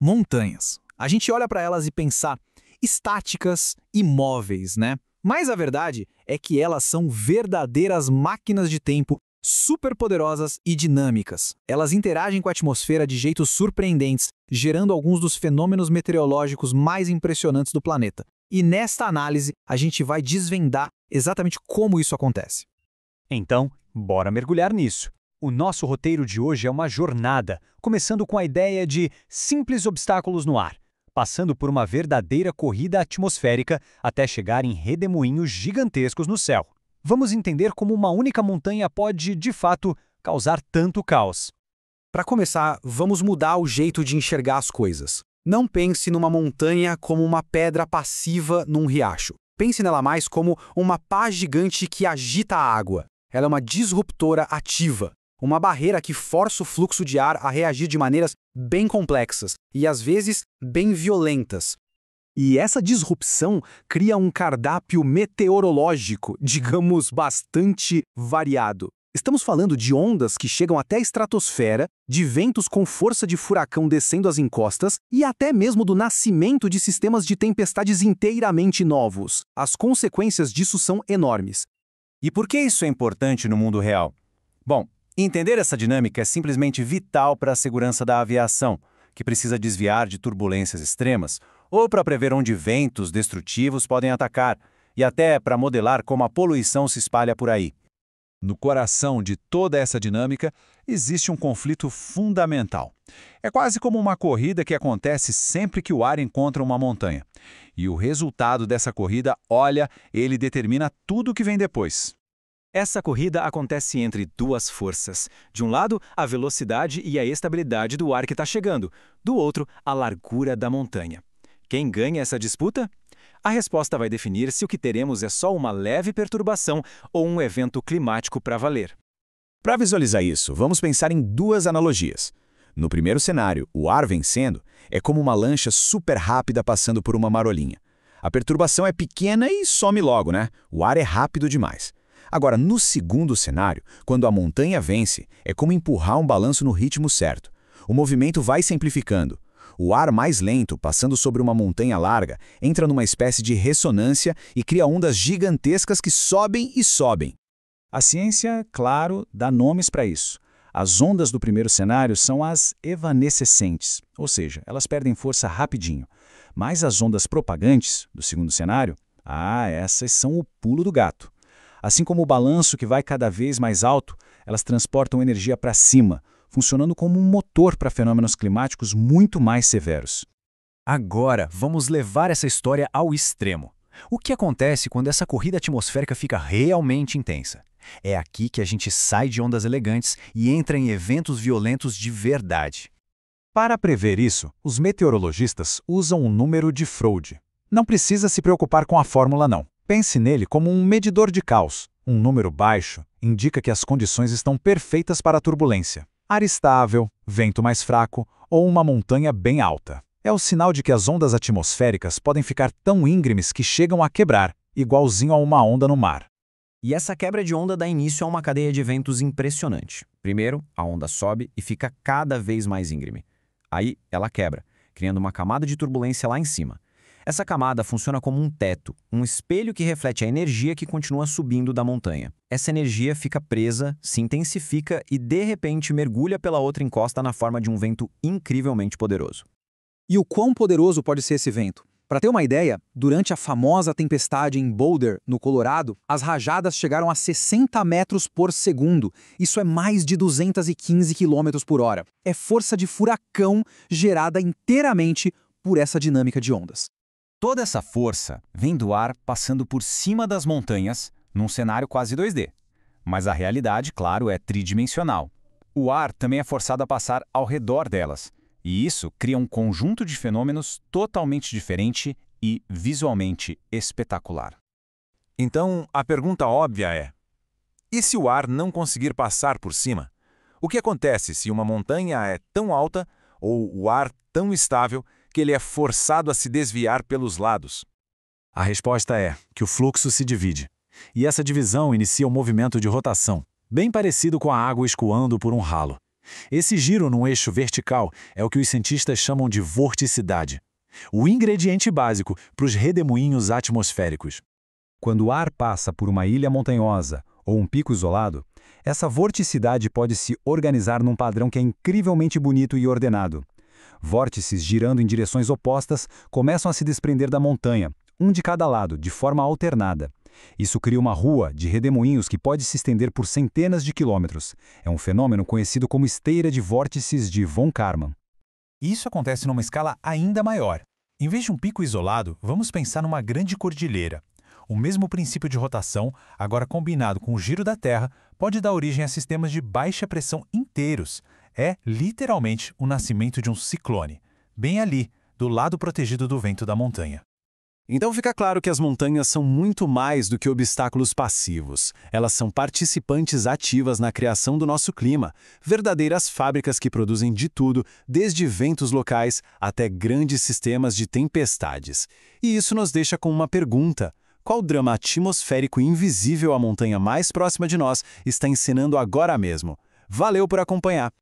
montanhas. A gente olha para elas e pensa estáticas, imóveis, né? Mas a verdade é que elas são verdadeiras máquinas de tempo superpoderosas e dinâmicas. Elas interagem com a atmosfera de jeitos surpreendentes, gerando alguns dos fenômenos meteorológicos mais impressionantes do planeta. E nesta análise, a gente vai desvendar exatamente como isso acontece. Então, bora mergulhar nisso. O nosso roteiro de hoje é uma jornada, começando com a ideia de simples obstáculos no ar, passando por uma verdadeira corrida atmosférica até chegar em redemoinhos gigantescos no céu. Vamos entender como uma única montanha pode, de fato, causar tanto caos. Para começar, vamos mudar o jeito de enxergar as coisas. Não pense numa montanha como uma pedra passiva num riacho. Pense nela mais como uma pá gigante que agita a água. Ela é uma disruptora ativa, uma barreira que força o fluxo de ar a reagir de maneiras bem complexas e, às vezes, bem violentas. E essa disrupção cria um cardápio meteorológico, digamos, bastante variado. Estamos falando de ondas que chegam até a estratosfera, de ventos com força de furacão descendo as encostas e até mesmo do nascimento de sistemas de tempestades inteiramente novos. As consequências disso são enormes. E por que isso é importante no mundo real? Bom, entender essa dinâmica é simplesmente vital para a segurança da aviação, que precisa desviar de turbulências extremas, ou para prever onde ventos destrutivos podem atacar, e até para modelar como a poluição se espalha por aí. No coração de toda essa dinâmica, existe um conflito fundamental. É quase como uma corrida que acontece sempre que o ar encontra uma montanha. E o resultado dessa corrida, olha, ele determina tudo o que vem depois. Essa corrida acontece entre duas forças. De um lado, a velocidade e a estabilidade do ar que está chegando. Do outro, a largura da montanha. Quem ganha essa disputa? A resposta vai definir se o que teremos é só uma leve perturbação ou um evento climático para valer. Para visualizar isso, vamos pensar em duas analogias. No primeiro cenário, o ar vencendo é como uma lancha super rápida passando por uma marolinha. A perturbação é pequena e some logo, né? O ar é rápido demais. Agora, no segundo cenário, quando a montanha vence, é como empurrar um balanço no ritmo certo. O movimento vai se amplificando. O ar mais lento, passando sobre uma montanha larga, entra numa espécie de ressonância e cria ondas gigantescas que sobem e sobem. A ciência, claro, dá nomes para isso. As ondas do primeiro cenário são as evanescentes, ou seja, elas perdem força rapidinho. Mas as ondas propagantes, do segundo cenário, essas são o pulo do gato. Assim como o balanço que vai cada vez mais alto, elas transportam energia para cima, funcionando como um motor para fenômenos climáticos muito mais severos. Agora, vamos levar essa história ao extremo. O que acontece quando essa corrida atmosférica fica realmente intensa? É aqui que a gente sai de ondas elegantes e entra em eventos violentos de verdade. Para prever isso, os meteorologistas usam o número de Froude. Não precisa se preocupar com a fórmula, não. Pense nele como um medidor de caos. Um número baixo indica que as condições estão perfeitas para a turbulência. Ar estável, vento mais fraco ou uma montanha bem alta. É o sinal de que as ondas atmosféricas podem ficar tão íngremes que chegam a quebrar, igualzinho a uma onda no mar. E essa quebra de onda dá início a uma cadeia de eventos impressionante. Primeiro, a onda sobe e fica cada vez mais íngreme. Aí, ela quebra, criando uma camada de turbulência lá em cima. Essa camada funciona como um teto, um espelho que reflete a energia que continua subindo da montanha. Essa energia fica presa, se intensifica e, de repente, mergulha pela outra encosta na forma de um vento incrivelmente poderoso. E o quão poderoso pode ser esse vento? Para ter uma ideia, durante a famosa tempestade em Boulder, no Colorado, as rajadas chegaram a 60 metros por segundo. Isso é mais de 215 quilômetros por hora. É força de furacão gerada inteiramente por essa dinâmica de ondas. Toda essa força vem do ar passando por cima das montanhas, num cenário quase 2D. Mas a realidade, claro, é tridimensional. O ar também é forçado a passar ao redor delas, e isso cria um conjunto de fenômenos totalmente diferente e visualmente espetacular. Então, a pergunta óbvia é: e se o ar não conseguir passar por cima? O que acontece se uma montanha é tão alta ou o ar tão estável que ele é forçado a se desviar pelos lados? A resposta é que o fluxo se divide. E essa divisão inicia um movimento de rotação, bem parecido com a água escoando por um ralo. Esse giro num eixo vertical é o que os cientistas chamam de vorticidade, o ingrediente básico para os redemoinhos atmosféricos. Quando o ar passa por uma ilha montanhosa ou um pico isolado, essa vorticidade pode se organizar num padrão que é incrivelmente bonito e ordenado. Vórtices girando em direções opostas começam a se desprender da montanha, um de cada lado, de forma alternada. Isso cria uma rua de redemoinhos que pode se estender por centenas de quilômetros. É um fenômeno conhecido como esteira de vórtices de von Karman. Isso acontece numa escala ainda maior. Em vez de um pico isolado, vamos pensar numa grande cordilheira. O mesmo princípio de rotação, agora combinado com o giro da Terra, pode dar origem a sistemas de baixa pressão inteiros. É, literalmente, o nascimento de um ciclone, bem ali, do lado protegido do vento da montanha. Então fica claro que as montanhas são muito mais do que obstáculos passivos. Elas são participantes ativas na criação do nosso clima, verdadeiras fábricas que produzem de tudo, desde ventos locais até grandes sistemas de tempestades. E isso nos deixa com uma pergunta: qual drama atmosférico invisível a montanha mais próxima de nós está encenando agora mesmo? Valeu por acompanhar!